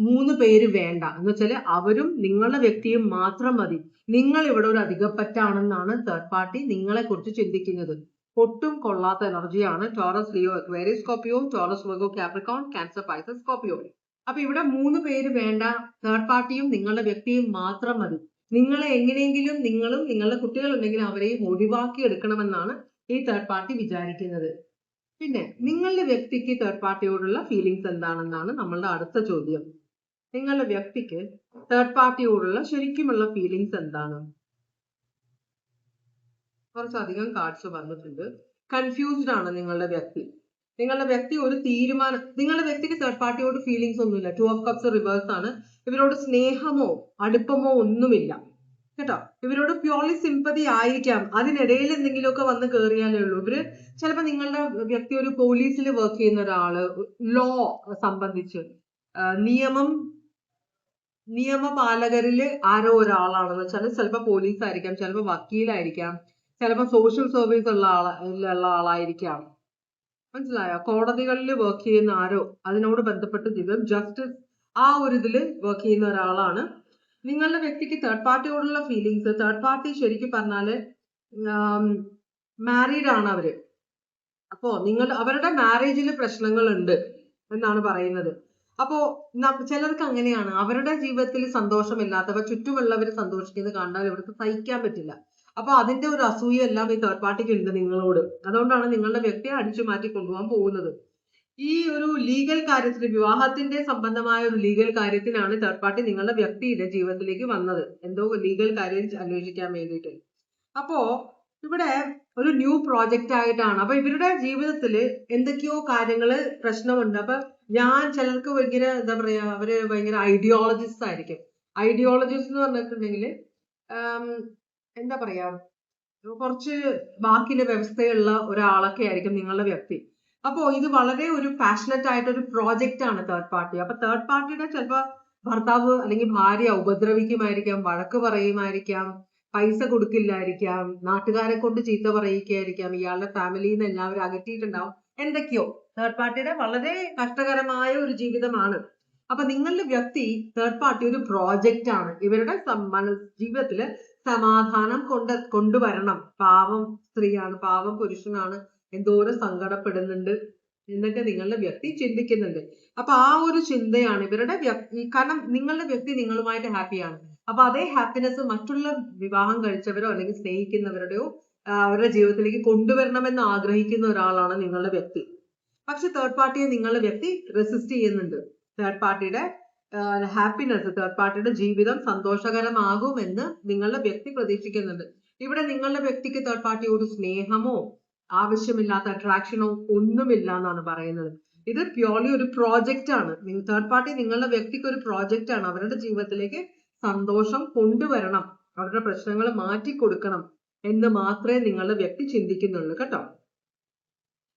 3 പേര് വേണ്ട എന്ന് വെച്ചാല് അവരും നിങ്ങളുടെ വ്യക്തിയും മാത്രം മതി. നിങ്ങൾ ഇവിടെ ഒരു അധികപ്പറ്റാണെന്നാണ് തേർഡ് പാർട്ടി നിങ്ങളെ കുറിച്ച് ചിന്തിക്കുന്നത്. ഒട്ടും കൊള്ളാത്ത എനർജിയാണ് Taurus, Leo, Aquarius, Scorpio, Taurus, Virgo, Capricorn, Cancer, Pisces, Scorpio. അപ്പൊ ഇവിടെ 3 പേര് വേണ്ട. തേർഡ് പാർട്ടിയും നിങ്ങളുടെ വ്യക്തിയും മാത്രം മതി. നിങ്ങളെ എങ്ങനെയെങ്കിലും നിങ്ങളും നിങ്ങളുടെ കുട്ടികളുണ്ടെങ്കിൽ അവരെയും ഒഴിവാക്കി എടുക്കണമെന്നാണ് ഈ തേർഡ് പാർട്ടി വിചാരിക്കുന്നത്. പിന്നെ നിങ്ങളുടെ വ്യക്തിക്ക് തേർഡ് പാർട്ടിയോടുള്ള ഫീലിങ്സ് എന്താണെന്നാണ് നമ്മളുടെ അടുത്ത ചോദ്യം. നിങ്ങളുടെ വ്യക്തിക്ക് തേർഡ് പാർട്ടിയോടുള്ള ശരിക്കുമുള്ള ഫീലിങ്സ് എന്താണ്? കുറച്ചധികം കാർഡ്സ് വന്നിട്ടുണ്ട്. കൺഫ്യൂസ്ഡ് ആണ് നിങ്ങളുടെ വ്യക്തി. നിങ്ങളുടെ വ്യക്തി ഒരു തീരുമാനം, നിങ്ങളുടെ വ്യക്തിക്ക് തേർഡ് പാർട്ടിയോട് ഫീലിങ്സ് ഒന്നുമില്ല. 2 ഓഫ് കപ്സ് റിവേഴ്സ് ആണ്. ഇവരോട് സ്നേഹമോ അടുപ്പമോ ഒന്നുമില്ല കേട്ടോ. ഇവരോട് പ്യോർലി സിമ്പതി ആയിരിക്കാം, അതിനിടയിൽ എന്തെങ്കിലുമൊക്കെ വന്ന് കയറിയാലേ ഉള്ളൂ. ഇവര് ചിലപ്പോൾ നിങ്ങളുടെ വ്യക്തി ഒരു പോലീസിൽ വർക്ക് ചെയ്യുന്ന ഒരാള്, ലോ സംബന്ധിച്ച് നിയമപാലകരില് ആരോ ഒരാളാണെന്ന് വെച്ചാൽ ചിലപ്പോൾ പോലീസ് ആയിരിക്കാം, ചിലപ്പോൾ വക്കീലായിരിക്കാം, ചിലപ്പോൾ സോഷ്യൽ സർവീസ് ഉള്ള ആളായിരിക്കാം. മനസ്സിലായോ? കോടതികളിൽ വർക്ക് ചെയ്യുന്ന ആരോ, അതിനോട് ബന്ധപ്പെട്ട് ജീവിതം ജസ്റ്റിസ് ആ ഒരു ഇതിൽ വർക്ക് ചെയ്യുന്ന ഒരാളാണ്. നിങ്ങളുടെ വ്യക്തിക്ക് തേർഡ് പാർട്ടിയോടുള്ള ഫീലിങ്സ്, തേർഡ് പാർട്ടി ശരിക്കും പറഞ്ഞാല് മാരീഡ് ആണ് അവര്. അപ്പോ അവരുടെ മാരേജിൽ പ്രശ്നങ്ങളുണ്ട് എന്നാണ് പറയുന്നത്. അപ്പോ ചിലർക്ക് അങ്ങനെയാണ്, അവരുടെ ജീവിതത്തിൽ സന്തോഷമില്ലാത്തവർ ചുറ്റുമുള്ളവർ സന്തോഷിക്കുന്നത് കണ്ടാൽ ഇവർക്ക് സഹിക്കാൻ പറ്റില്ല. അപ്പൊ അതിന്റെ ഒരു അസൂയ എല്ലാം ഈ തേർഡ് പാർട്ടിക്ക് ഉണ്ട് നിങ്ങളോട്. അതുകൊണ്ടാണ് നിങ്ങളുടെ വ്യക്തിയെ അടിച്ചു മാറ്റി കൊണ്ടുപോകാൻ പോകുന്നത്. ഈ ഒരു ലീഗൽ കാര്യത്തിന്, വിവാഹത്തിന്റെ സംബന്ധമായ ഒരു ലീഗൽ കാര്യത്തിനാണ് തേർഡ് പാർട്ടി നിങ്ങളുടെ വ്യക്തിയുടെ ജീവിതത്തിലേക്ക് വന്നത്, എന്തോ ലീഗൽ കാര്യം അന്വേഷിക്കാൻ വേണ്ടിയിട്ട്. അപ്പോ ഇവിടെ ഒരു ന്യൂ പ്രോജക്റ്റ് ആയിട്ടാണ്. അപ്പൊ ഇവരുടെ ജീവിതത്തിൽ എന്തൊക്കെയോ കാര്യങ്ങള് പ്രശ്നമുണ്ട്. അപ്പൊ ചിലർക്ക് ഭയങ്കര എന്താ പറയാ, അവര് ഭയങ്കര ഐഡിയോളജിസ്റ്റ് ആയിരിക്കും. ഐഡിയോളജിസ്റ്റ് എന്ന് പറഞ്ഞിട്ടുണ്ടെങ്കിൽ എന്താ പറയാ, കുറച്ച് ബാക്കിയുള്ള വ്യവസ്ഥയുള്ള ഒരാളൊക്കെ ആയിരിക്കും നിങ്ങളുടെ വ്യക്തി. അപ്പോ ഇത് വളരെ ഒരു പാഷനറ്റ് ആയിട്ട് ഒരു പ്രോജക്റ്റ് ആണ് തേർഡ് പാർട്ടി. അപ്പൊ തേർഡ് പാർട്ടിയുടെ ചിലപ്പോ ഭർത്താവ് അല്ലെങ്കിൽ ഭാര്യ ഉപദ്രവിക്കുമായിരിക്കാം, വഴക്ക് പറയുമായിരിക്കാം, പൈസ കൊടുക്കില്ലായിരിക്കാം, നാട്ടുകാരെ കൊണ്ട് ചീത്ത പറയിക്കായിരിക്കാം, ഇയാളുടെ ഫാമിലിയിൽ നിന്ന് എല്ലാവരും അകറ്റിയിട്ടുണ്ടാവും, എന്തൊക്കെയോ. തേർഡ് പാർട്ടിയുടെ വളരെ കഷ്ടകരമായ ഒരു ജീവിതമാണ്. അപ്പൊ നിങ്ങളുടെ വ്യക്തി തേർഡ് പാർട്ടി ഒരു പ്രോജക്റ്റ് ആണ്. ഇവരുടെ ജീവിതത്തില് സമാധാനം കൊണ്ടുവരണം. പാവം സ്ത്രീയാണ്, പാവം പുരുഷനാണ്, എന്തോരം സങ്കടപ്പെടുന്നുണ്ട് എന്നൊക്കെ നിങ്ങളുടെ വ്യക്തി ചിന്തിക്കുന്നുണ്ട്. അപ്പൊ ആ ഒരു ചിന്തയാണ് ഇവരുടെ വ്യക്തി. കാരണം നിങ്ങളുടെ വ്യക്തി നിങ്ങളുമായിട്ട് ഹാപ്പിയാണ്. അപ്പൊ അതേ ഹാപ്പിനെസ് മറ്റുള്ള വിവാഹം കഴിച്ചവരോ അല്ലെങ്കിൽ സ്നേഹിക്കുന്നവരുടെയോ അവരുടെ ജീവിതത്തിലേക്ക് കൊണ്ടുവരണമെന്ന് ആഗ്രഹിക്കുന്ന ഒരാളാണ് നിങ്ങളുടെ വ്യക്തി. പക്ഷെ തേർഡ് പാർട്ടിയെ നിങ്ങളുടെ വ്യക്തി റെസിസ്റ്റ് ചെയ്യുന്നുണ്ട്. തേർഡ് പാർട്ടിയുടെ ഹാപ്പിനെസ്, തേർഡ് പാർട്ടിയുടെ ജീവിതം സന്തോഷകരമാകുമെന്ന് നിങ്ങളുടെ വ്യക്തി പ്രതീക്ഷിക്കുന്നുണ്ട്. ഇവിടെ നിങ്ങളുടെ വ്യക്തിക്ക് തേർഡ് പാർട്ടിയോട് സ്നേഹമോ ആവശ്യമില്ലാത്ത അട്രാക്ഷനോ ഒന്നുമില്ല എന്നാണ് പറയുന്നത്. ഇത് പ്യോർലി ഒരു പ്രോജക്റ്റ് ആണ്. തേർഡ് പാർട്ടി നിങ്ങളുടെ വ്യക്തിക്ക് ഒരു പ്രോജക്റ്റ് ആണ്. അവരുടെ ജീവിതത്തിലേക്ക് സന്തോഷം കൊണ്ടുവരണം, അവരുടെ പ്രശ്നങ്ങൾ മാറ്റി കൊടുക്കണം എന്ന് മാത്രമേ നിങ്ങളുടെ വ്യക്തി ചിന്തിക്കുന്നുള്ളൂ കേട്ടോ.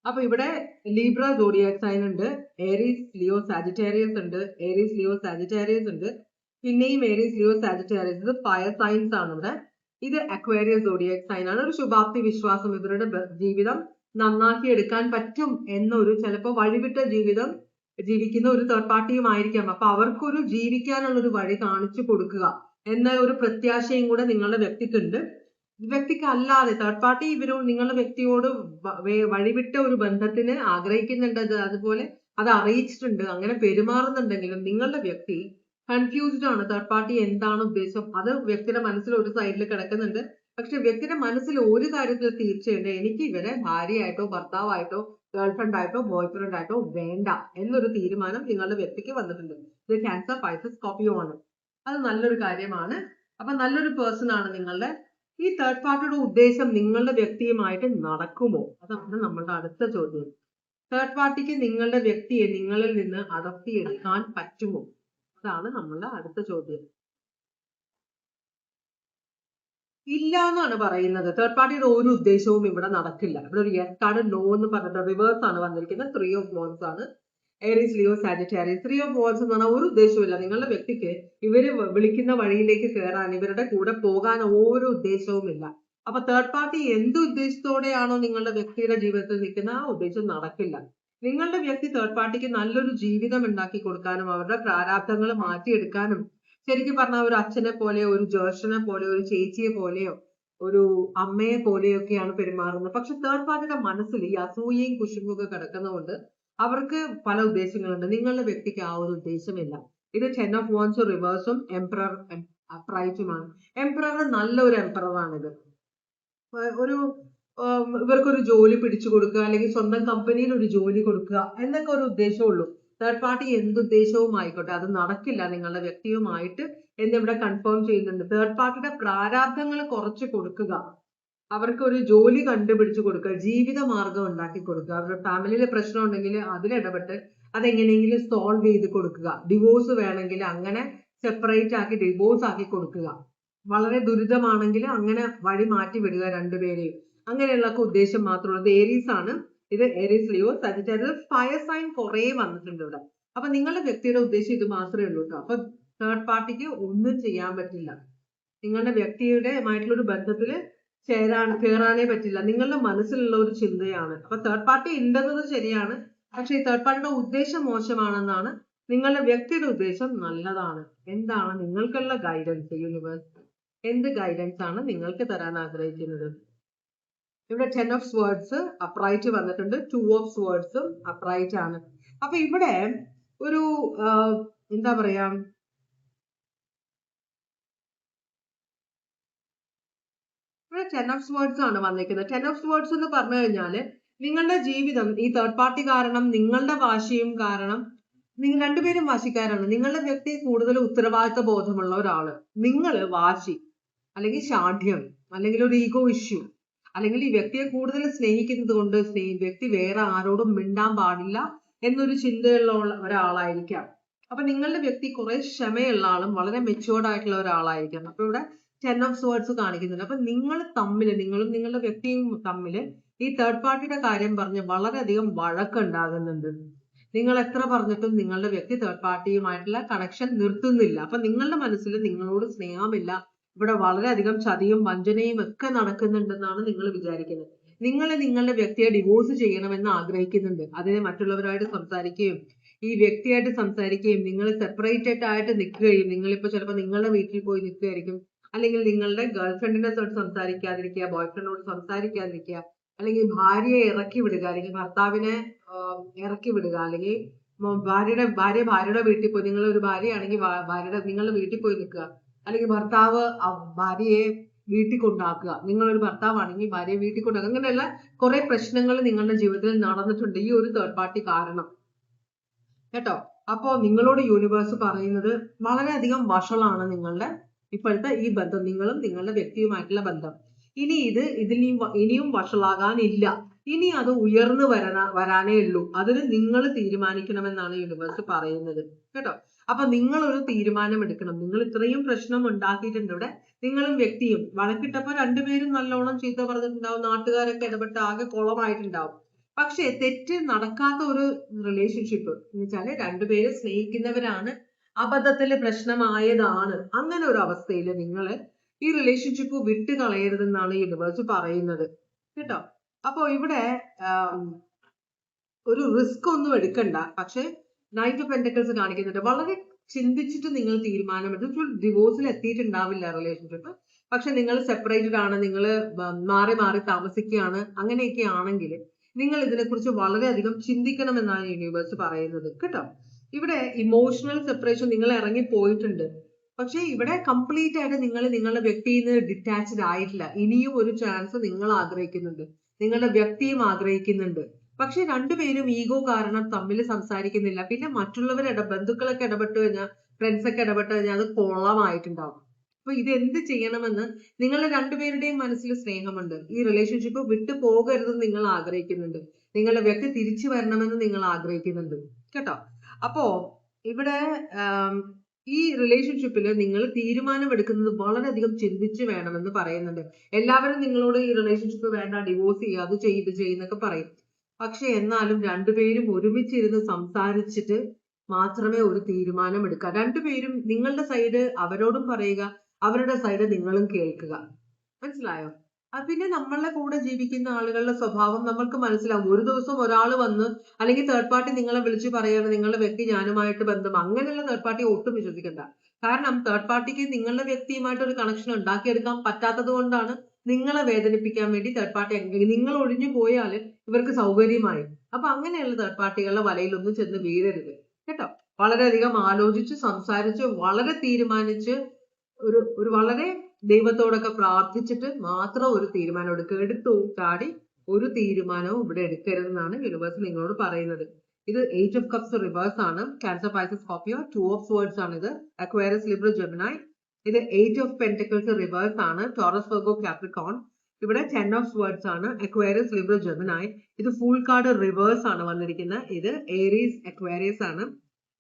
അപ്പൊ ഇവിടെ ലീബ്ര സോഡിയാക് സൈൻ ഉണ്ട്, ഏരീസ് ലിയോ സാജിറ്റേറിയസ് ഉണ്ട്, ഏരീസ് ലിയോ സാജിറ്റേറിയസ് ഉണ്ട്, പിന്നെയും ഏരീസ് ലിയോ സാജിറ്റേറിയസ്. ഇത് ഫയർ സൈൻസ് ആണ് ഇവിടെ. ഇത് അക്വേറിയസ് സോഡിയാക് സൈൻ ആണ്. ഒരു ശുഭാപ്തി വിശ്വാസം, ഇവരുടെ ജീവിതം നന്നാക്കി എടുക്കാൻ പറ്റും എന്നൊരു ചിലപ്പോൾ വഴിവിട്ട ജീവിതം ജീവിക്കുന്ന ഒരു തേർഡ് പാർട്ടിയും ആയിരിക്കാം. അപ്പൊ അവർക്കൊരു ജീവിക്കാനുള്ള ഒരു വഴി കാണിച്ചു കൊടുക്കുക എന്ന ഒരു പ്രത്യാശയും കൂടെ നിങ്ങളുടെ വ്യക്തിക്കുണ്ട്. വ്യക്തിക്ക് അല്ലാതെ തേർഡ് പാർട്ടി നിങ്ങളുടെ വ്യക്തിയോട് വഴിവിട്ട ഒരു ബന്ധത്തിന് ആഗ്രഹിക്കുന്നുണ്ട്, അതുപോലെ അത് അറിയിച്ചിട്ടുണ്ട്, അങ്ങനെ പെരുമാറുന്നുണ്ടെങ്കിലും നിങ്ങളുടെ വ്യക്തി കൺഫ്യൂസ്ഡ് ആണ്. തേർഡ് പാർട്ടി എന്താണ് ഉദ്ദേശം അത് വ്യക്തിയുടെ മനസ്സിൽ ഒരു സൈഡിൽ കിടക്കുന്നുണ്ട്. പക്ഷെ വ്യക്തിയുടെ മനസ്സിൽ ഒരു കാര്യത്തിൽ തീർച്ചയുണ്ട്, എനിക്ക് ഇവരെ ഭാര്യയായിട്ടോ ഭർത്താവായിട്ടോ ഗേൾഫ്രണ്ട് ആയിട്ടോ ബോയ് ഫ്രണ്ട് ആയിട്ടോ വേണ്ട എന്നൊരു തീരുമാനം നിങ്ങളുടെ വ്യക്തിക്ക് വന്നിട്ടുണ്ട്. ഇത് ക്യാൻസർ, പൈസസ്, സ്കോർപിയോ ആണ്. അത് നല്ലൊരു കാര്യമാണ്. അപ്പൊ നല്ലൊരു പേഴ്സൺ ആണ് നിങ്ങളുടെ. ഈ തേർഡ് പാർട്ടിയുടെ ഉദ്ദേശം നിങ്ങളുടെ വ്യക്തിയുമായിട്ട് നടക്കുമോ? അതാണ് നമ്മളുടെ അടുത്ത ചോദ്യം. തേർഡ് പാർട്ടിക്ക് നിങ്ങളുടെ വ്യക്തിയെ നിങ്ങളിൽ നിന്ന് അടർത്തിയെടുക്കാൻ പറ്റുമോ? അതാണ് നമ്മളുടെ അടുത്ത ചോദ്യം. ഇല്ല എന്നാണ് പറയുന്നത്. തേർഡ് പാർട്ടിയുടെ ഒരു ഉദ്ദേശവും ഇവിടെ നടക്കില്ല. ഇവിടെ ഒരു യെസ് കാർഡ്, നോ എന്ന് പറഞ്ഞിട്ട് റിവേഴ്സ് ആണ് വന്നിരിക്കുന്നത്. 3 ഓഫ് wands ആണ്. Aries Leo Sagittarius. 3 of wands എന്ന് പറഞ്ഞാൽ ഒരു ഉദ്ദേശവുമില്ല. നിങ്ങളുടെ വ്യക്തിക്ക് ഇവര് വിളിക്കുന്ന വഴിയിലേക്ക് കയറാൻ, ഇവരുടെ കൂടെ പോകാൻ ഒരു ഉദ്ദേശവും ഇല്ല. അപ്പൊ തേർഡ് പാർട്ടി എന്ത് ഉദ്ദേശത്തോടെയാണോ നിങ്ങളുടെ വ്യക്തിയുടെ ജീവിതത്തിൽ നിൽക്കുന്ന ആ ഉദ്ദേശം നടക്കില്ല. നിങ്ങളുടെ വ്യക്തി തേർഡ് പാർട്ടിക്ക് നല്ലൊരു ജീവിതം ഉണ്ടാക്കി കൊടുക്കാനും അവരുടെ പ്രാരാബ്ധങ്ങൾ മാറ്റിയെടുക്കാനും, ശരിക്കും പറഞ്ഞാൽ ഒരു അച്ഛനെ പോലെയോ ഒരു ജ്യേഷ്ഠനെ പോലെയോ ഒരു ചേച്ചിയെ പോലെയോ ഒരു അമ്മയെ പോലെയൊക്കെയാണ് പെരുമാറുന്നത്. പക്ഷെ തേർഡ് പാർട്ടിയുടെ മനസ്സിൽ ഈ അസൂയയും കുശുമ്പൊക്കെ കിടക്കുന്നതുകൊണ്ട് അവർക്ക് പല ഉദ്ദേശങ്ങളുണ്ട്. നിങ്ങളുടെ വ്യക്തിക്ക് ആ ഒരു ഉദ്ദേശമില്ല. ഇത് 10 ഓഫ് wands റിവേഴ്സും എംപറർ അപ്രൈറ്റുമാണ്. എംപറർ നല്ലൊരു എംപററാണിത്. ഒരു ഇവർക്കൊരു ജോലി പിടിച്ചു കൊടുക്കുക, അല്ലെങ്കിൽ സ്വന്തം കമ്പനിയിൽ ഒരു ജോലി കൊടുക്കുക എന്നൊക്കെ ഒരു ഉദ്ദേശമുള്ളൂ. തേർഡ് പാർട്ടി എന്തുദ്ദേശവും ആയിക്കോട്ടെ അത് നടക്കില്ല നിങ്ങളുടെ വ്യക്തിയുമായിട്ട് എന്നിവിടെ കൺഫേം ചെയ്യുന്നുണ്ട്. തേർഡ് പാർട്ടിയുടെ പ്രാരാബ്ധങ്ങൾ കുറച്ച് കൊടുക്കുക, അവർക്ക് ഒരു ജോലി കണ്ടുപിടിച്ചു കൊടുക്കുക, ജീവിത മാർഗം ഉണ്ടാക്കി കൊടുക്കുക, അവരുടെ ഫാമിലിയിൽ പ്രശ്നം ഉണ്ടെങ്കിൽ അതിലിടപെട്ട് അതെങ്ങനെയെങ്കിലും സോൾവ് ചെയ്ത് കൊടുക്കുക. ഡിവോഴ്സ് വേണമെങ്കിൽ അങ്ങനെ സെപ്പറേറ്റ് ആക്കി ഡിവോഴ്സ് ആക്കി കൊടുക്കുക. വളരെ ദുരിതമാണെങ്കിൽ അങ്ങനെ വഴി മാറ്റി വിടുക രണ്ടുപേരെയും. അങ്ങനെയുള്ള ഉദ്ദേശം മാത്രമുള്ളത്. ഏരീസ് ആണ് ഇത്. Aries Leo Sagittarius. Fire sign കുറെ വന്നിട്ടുണ്ട് ഇവിടെ. അപ്പൊ നിങ്ങളുടെ വ്യക്തിയുടെ ഉദ്ദേശം ഇത് മാത്രമേ ഉള്ളൂ കേട്ടോ. അപ്പൊ തേർഡ് പാർട്ടിക്ക് ഒന്നും ചെയ്യാൻ പറ്റില്ല. നിങ്ങളുടെ വ്യക്തിയുടെയുമായിട്ടുള്ള ഒരു ബന്ധത്തിൽ കയറാനേ പറ്റില്ല. നിങ്ങളുടെ മനസ്സിലുള്ള ഒരു ചിന്തയാണ്. അപ്പൊ തേർഡ് പാർട്ടി ഉണ്ടെന്നത് ശരിയാണ്, പക്ഷെ ഈ തേർഡ് പാർട്ടിയുടെ ഉദ്ദേശം മോശമാണെന്നാണ്. നിങ്ങളുടെ വ്യക്തിയുടെ ഉദ്ദേശം നല്ലതാണ്. എന്താണ് നിങ്ങൾക്കുള്ള ഗൈഡൻസ്? യൂണിവേഴ്സ് എന്ത് ഗൈഡൻസ് ആണ് നിങ്ങൾക്ക് തരാൻ ആഗ്രഹിക്കുന്നത്? ഇവിടെ 10 ഓഫ് സ്വേർഡ്സ് അപ്രൈറ്റ് വന്നിട്ടുണ്ട്. 2 ഓഫ് സ്വേർഡ്സും അപ്രൈറ്റ് ആണ്. അപ്പൊ ഇവിടെ ഒരു എന്താ പറയാ, ഇവിടെ 10 ഓഫ് സ്വേർഡ്സ് ആണ് വന്നിരിക്കുന്നത്. 10 ഓഫ് സ്വേർഡ്സ് എന്ന് പറഞ്ഞു കഴിഞ്ഞാല് നിങ്ങളുടെ ജീവിതം ഈ തേർഡ് പാർട്ടി കാരണം, നിങ്ങളുടെ വാശിയും കാരണം, നിങ്ങൾ രണ്ടുപേരും വാശിക്കാരാണ്. നിങ്ങളുടെ വ്യക്തി കൂടുതൽ ഉത്തരവാദിത്ത ബോധമുള്ള ഒരാള്. നിങ്ങള് വാശി അല്ലെങ്കിൽ ശാഠ്യം അല്ലെങ്കിൽ ഒരു ഈഗോ ഇഷ്യൂ അല്ലെങ്കിൽ ഈ വ്യക്തിയെ കൂടുതൽ സ്നേഹിക്കുന്നത് കൊണ്ട് വ്യക്തി വേറെ ആരോടും മിണ്ടാൻ പാടില്ല എന്നൊരു ചിന്തയുള്ള ഒരാളായിരിക്കാം. അപ്പൊ നിങ്ങളുടെ വ്യക്തി കുറെ ക്ഷമയുള്ള ആളും വളരെ മെച്ചുവേർഡ് ആയിട്ടുള്ള ഒരാളായിരിക്കാം. അപ്പൊ ഇവിടെ 10 ഓഫ് സ്വേർഡ്സ് കാണിക്കുന്നുണ്ട്. അപ്പൊ നിങ്ങൾ തമ്മിൽ, നിങ്ങളും നിങ്ങളുടെ വ്യക്തിയും തമ്മിൽ ഈ തേർഡ് പാർട്ടിയുടെ കാര്യം പറഞ്ഞ് വളരെയധികം വഴക്കുണ്ടാകുന്നുണ്ട്. നിങ്ങൾ എത്ര പറഞ്ഞിട്ടും നിങ്ങളുടെ വ്യക്തി തേർഡ് പാർട്ടിയുമായിട്ടുള്ള കണക്ഷൻ നിർത്തുന്നില്ല. അപ്പൊ നിങ്ങളുടെ മനസ്സിൽ നിങ്ങളോട് സ്നേഹമില്ല, ഇവിടെ വളരെയധികം ചതിയും വഞ്ചനയും ഒക്കെ നടക്കുന്നുണ്ടെന്നാണ് നിങ്ങൾ വിചാരിക്കുന്നത്. നിങ്ങൾ നിങ്ങളുടെ വ്യക്തിയെ ഡിവോഴ്സ് ചെയ്യണമെന്ന് ആഗ്രഹിക്കുന്നുണ്ട്. അതിനെ മറ്റുള്ളവരായിട്ട് സംസാരിക്കുകയും ഈ വ്യക്തിയായിട്ട് സംസാരിക്കുകയും നിങ്ങൾ സെപ്പറേറ്റഡ് ആയിട്ട് നിൽക്കുകയും, നിങ്ങളിപ്പോ ചിലപ്പോൾ നിങ്ങളുടെ വീട്ടിൽ പോയി നിൽക്കുകയായിരിക്കും, അല്ലെങ്കിൽ നിങ്ങളുടെ ഗേൾഫ്രണ്ടിനെ തൊട്ട് സംസാരിക്കാതിരിക്കുക, ബോയ്ഫ്രണ്ടിനോട് സംസാരിക്കാതിരിക്കുക, അല്ലെങ്കിൽ ഭാര്യയെ ഇറക്കി വിടുക, അല്ലെങ്കിൽ ഭർത്താവിനെ ഇറക്കി വിടുക, അല്ലെങ്കിൽ ഭാര്യയുടെ വീട്ടിൽ പോയി, നിങ്ങൾ ഒരു ഭാര്യയാണെങ്കിൽ നിങ്ങളുടെ വീട്ടിൽ പോയി നിൽക്കുക, അല്ലെങ്കിൽ ഭർത്താവ് ഭാര്യയെ വീട്ടിൽ കൊണ്ടാക്കുക, നിങ്ങളൊരു ഭർത്താവാണെങ്കിൽ ഭാര്യയെ വീട്ടിൽ കൊണ്ടാക്കുക. അങ്ങനെയുള്ള കുറെ പ്രശ്നങ്ങൾ നിങ്ങളുടെ ജീവിതത്തിൽ നടന്നിട്ടുണ്ട് ഈ ഒരു തേർഡ് പാർട്ടി കാരണം കേട്ടോ. അപ്പോ നിങ്ങളോട് യൂണിവേഴ്സ് പറയുന്നത് വളരെയധികം വഷളാണ് നിങ്ങളുടെ ഇപ്പോഴത്തെ ഈ ബന്ധം, നിങ്ങളും നിങ്ങളുടെ വ്യക്തിയുമായിട്ടുള്ള ബന്ധം. ഇനിയും വഷളാകാനില്ല. ഇനി അത് ഉയർന്നു വരാനേ ഉള്ളൂ. അതിന് നിങ്ങൾ തീരുമാനിക്കണമെന്നാണ് യൂണിവേഴ്സ് പറയുന്നത് കേട്ടോ. അപ്പൊ നിങ്ങൾ ഒരു തീരുമാനം എടുക്കണം. നിങ്ങൾ ഇത്രയും പ്രശ്നം ഉണ്ടാക്കിയിട്ടുണ്ട് ഇവിടെ. നിങ്ങളും വ്യക്തിയും വഴക്കിട്ടപ്പോ രണ്ടുപേരും നല്ലോണം ചീത്ത പറഞ്ഞിട്ടുണ്ടാവും, നാട്ടുകാരൊക്കെ ഇടപെട്ട് ആകെ കുളമായിട്ടുണ്ടാവും. പക്ഷെ തെറ്റ് നടക്കാത്ത ഒരു റിലേഷൻഷിപ്പ് എന്ന് വെച്ചാല് രണ്ടുപേരും സ്നേഹിക്കുന്നവരാണ്, അബദ്ധത്തില് പ്രശ്നമായതാണ്. അങ്ങനെ ഒരു അവസ്ഥയിൽ നിങ്ങൾ ഈ റിലേഷൻഷിപ്പ് വിട്ട് കളയരുതെന്നാണ് യൂണിവേഴ്സ് പറയുന്നത് കേട്ടോ. അപ്പൊ ഇവിടെ ഒരു റിസ്ക് ഒന്നും എടുക്കണ്ട. പക്ഷെ നൈറ്റ് ഓഫ് പെന്റക്കിൾസ് കാണിക്കുന്നുണ്ട്, വളരെ ചിന്തിച്ചിട്ട് നിങ്ങൾ തീരുമാനമെടുത്ത്. ഡിവോഴ്സിൽ എത്തിയിട്ടുണ്ടാവില്ല റിലേഷൻഷിപ്പ്, പക്ഷെ നിങ്ങൾ സെപ്പറേറ്റഡ് ആണ്, നിങ്ങൾ മാറി മാറി താമസിക്കുകയാണ്, അങ്ങനെയൊക്കെ ആണെങ്കിൽ നിങ്ങൾ ഇതിനെക്കുറിച്ച് വളരെയധികം ചിന്തിക്കണമെന്നാണ് യൂണിവേഴ്സ് പറയുന്നത് കേട്ടോ. ഇവിടെ ഇമോഷണൽ സെപ്പറേഷൻ നിങ്ങൾ ഇറങ്ങി പോയിട്ടുണ്ട്, പക്ഷെ ഇവിടെ കംപ്ലീറ്റ് ആയിട്ട് നിങ്ങൾ നിങ്ങളുടെ വ്യക്തിയിൽ നിന്ന് ഡിറ്റാച്ച്ഡ് ആയിട്ടില്ല. ഇനിയും ഒരു ചാൻസ് നിങ്ങൾ ആഗ്രഹിക്കുന്നുണ്ട്, നിങ്ങളുടെ വ്യക്തിയും ആഗ്രഹിക്കുന്നുണ്ട്. പക്ഷെ രണ്ടുപേരും ഈഗോ കാരണം തമ്മിൽ സംസാരിക്കുന്നില്ല. പിന്നെ ബന്ധുക്കളൊക്കെ ഇടപെട്ട് കഴിഞ്ഞാൽ, ഫ്രണ്ട്സ് ഒക്കെ ഇടപെട്ട് കഴിഞ്ഞാൽ അത് കോളമായിട്ടുണ്ടാവും. അപ്പൊ ഇത് എന്ത് ചെയ്യണമെന്ന് നിങ്ങളുടെ രണ്ടുപേരുടെയും മനസ്സിൽ സ്നേഹമുണ്ട്. ഈ റിലേഷൻഷിപ്പ് വിട്ടു പോകരുതെന്ന് നിങ്ങൾ ആഗ്രഹിക്കുന്നുണ്ട്, നിങ്ങളുടെ വ്യക്തി തിരിച്ചു വരണമെന്ന് നിങ്ങൾ ആഗ്രഹിക്കുന്നുണ്ട് കേട്ടോ. അപ്പോ ഇവിടെ ഈ റിലേഷൻഷിപ്പിൽ നിങ്ങൾ തീരുമാനം എടുക്കുന്നത് വളരെയധികം ചിന്തിച്ച് വേണമെന്ന് പറയുന്നുണ്ട്. എല്ലാവരും നിങ്ങളോട് ഈ റിലേഷൻഷിപ്പ് വേണ്ട, ഡിവോഴ്സ് ചെയ്യുക, അത് ചെയ്യുന്നൊക്കെ പറയും. പക്ഷെ എന്നാലും രണ്ടുപേരും ഒരുമിച്ചിരുന്ന് സംസാരിച്ചിട്ട് മാത്രമേ ഒരു തീരുമാനം എടുക്കുക. രണ്ടുപേരും നിങ്ങളുടെ സൈഡ് അവരോടും പറയുക, അവരുടെ സൈഡ് നിങ്ങളും കേൾക്കുക. മനസ്സിലായോ? പിന്നെ നമ്മളുടെ കൂടെ ജീവിക്കുന്ന ആളുകളുടെ സ്വഭാവം നമ്മൾക്ക് മനസ്സിലാവും. ഒരു ദിവസം ഒരാൾ വന്ന് അല്ലെങ്കിൽ തേർഡ് പാർട്ടി നിങ്ങളെ വിളിച്ച് പറയാണ് നിങ്ങളുടെ വ്യക്തി ഞാനുമായിട്ട് ബന്ധം, അങ്ങനെയുള്ള തേർഡ് പാർട്ടി ഒട്ടും വിശ്വസിക്കണ്ട. കാരണം തേർഡ് പാർട്ടിക്ക് നിങ്ങളുടെ വ്യക്തിയുമായിട്ട് ഒരു കണക്ഷൻ ഉണ്ടാക്കിയെടുക്കാൻ പറ്റാത്തത് കൊണ്ടാണ് നിങ്ങളെ വേദനിപ്പിക്കാൻ വേണ്ടി തേർഡ് പാർട്ടി, നിങ്ങൾ ഒഴിഞ്ഞു പോയാൽ ഇവർക്ക് സൗകര്യമായി. അപ്പൊ അങ്ങനെയുള്ള തേർഡ് പാർട്ടികളുടെ വലയിലൊന്നും ചെന്ന് വീഴരുത് കേട്ടോ. വളരെയധികം ആലോചിച്ച് സംസാരിച്ച് വളരെ തീരുമാനിച്ച് ഒരു വളരെ ദൈവത്തോടൊക്കെ പ്രാർത്ഥിച്ചിട്ട് മാത്രം ഒരു തീരുമാനം എടുക്കുക. എടുത്തു ചാടി ഒരു തീരുമാനവും ഇവിടെ എടുക്കരുതെന്നാണ് യൂണിവേഴ്സ് നിങ്ങളോട് പറയുന്നത്. ഇത് 8 of Cups റിവേഴ്സ് ആണ്. Cancer, Pisces, Scorpio. 2 of Swords ആണ് ഇത്. Aquarius, Libra, Gemini. ഇത് 8 of Pentacles റിവേഴ്സ് ആണ്. Taurus, Virgo, Capricorn. ഇവിടെ 10 of Swords ആണ്. Aquarius, Libra, Gemini. ഇത് ഫുൾ കാർഡ് റിവേഴ്സ് ആണ് വന്നിരിക്കുന്നത്. ഇത് ഏരീസ്, അക്വേറിയസ് ആണ്.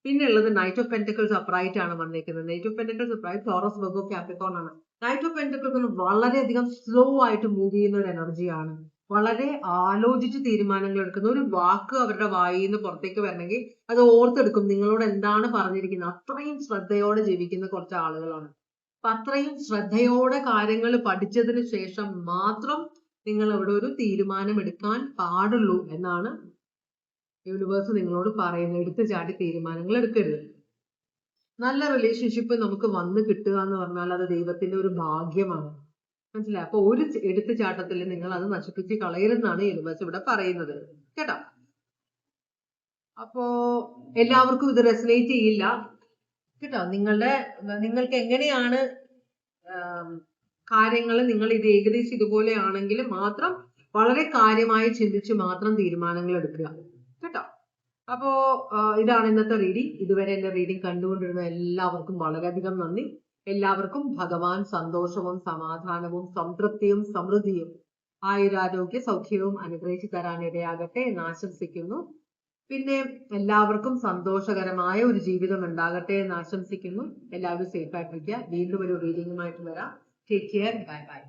പിന്നെ ഉള്ളത് നൈറ്റ് ഓഫ് പെന്റക്കിൾസ് അപ്രൈറ്റ് ആണ് വന്നിരിക്കുന്നത്. Knight of pentacles upright, Taurus, Virgo, Capricorn ആണ്. നൈറ്റ് ഓഫ് പെന്റക്കിൾസ് വളരെയധികം സ്ലോ ആയിട്ട് മൂവ് ചെയ്യുന്ന ഒരു എനർജിയാണ്. വളരെ ആലോചിച്ച് തീരുമാനങ്ങൾ എടുക്കുന്ന, ഒരു വാക്ക് അവരുടെ വായിൽ നിന്ന് പുറത്തേക്ക് വരണമെങ്കിൽ അത് ഓർത്തെടുക്കും, നിങ്ങളോട് എന്താണ് പറഞ്ഞിരിക്കുന്നത്. അത്രയും ശ്രദ്ധയോടെ ജീവിക്കുന്ന കുറച്ച് ആളുകളാണ്. അപ്പൊ അത്രയും ശ്രദ്ധയോടെ കാര്യങ്ങൾ പഠിച്ചതിന് ശേഷം മാത്രം നിങ്ങൾ അവിടെ ഒരു തീരുമാനം എടുക്കാൻ പാടുള്ളൂ എന്നാണ് യൂണിവേഴ്സ് നിങ്ങളോട് പറയുന്നത്. എടുത്തു ചാടി തീരുമാനങ്ങൾ എടുക്കരുത്. നല്ല റിലേഷൻഷിപ്പ് നമുക്ക് വന്ന് കിട്ടുക എന്ന് പറഞ്ഞാൽ അത് ദൈവത്തിന്റെ ഒരു ഭാഗ്യമാണ്. മനസ്സിലായി? അപ്പൊ ഒരു എടുത്തുചാട്ടത്തിൽ നിങ്ങൾ അത് നശിപ്പിച്ച് കളയരുതെന്നാണ് യൂണിവേഴ്സ് ഇവിടെ പറയുന്നത് കേട്ടോ. അപ്പോ എല്ലാവർക്കും ഇത് റെസനേറ്റ് ചെയ്യില്ല കേട്ടോ. നിങ്ങൾക്ക് എങ്ങനെയാണ് കാര്യങ്ങൾ, നിങ്ങൾ ഇത് ഏകദേശം ഇതുപോലെ ആണെങ്കിൽ മാത്രം വളരെ കാര്യമായി ചിന്തിച്ച് മാത്രം തീരുമാനങ്ങൾ എടുക്കുക കേട്ടോ. അപ്പോ ഇതാണ് ഇന്നത്തെ റീഡിംഗ്. ഇതുവരെ എന്റെ റീഡിംഗ് കണ്ടുകൊണ്ടിരുന്ന എല്ലാവർക്കും വളരെയധികം നന്ദി. എല്ലാവർക്കും ഭഗവാൻ സന്തോഷവും സമാധാനവും സംതൃപ്തിയും സമൃദ്ധിയും ആയുരാരോഗ്യ സൗഖ്യവും അനുഗ്രഹിച്ചു തരാൻ ഇടയാകട്ടെ എന്ന് ആശംസിക്കുന്നു. പിന്നെ എല്ലാവർക്കും സന്തോഷകരമായ ഒരു ജീവിതം ഉണ്ടാകട്ടെ എന്ന് ആശംസിക്കുന്നു. എല്ലാവരും സേഫ് ആയിട്ടിരിക്കുക. വീണ്ടും ഒരു റീഡിംഗുമായിട്ട് വരാം. Take care. Bye bye.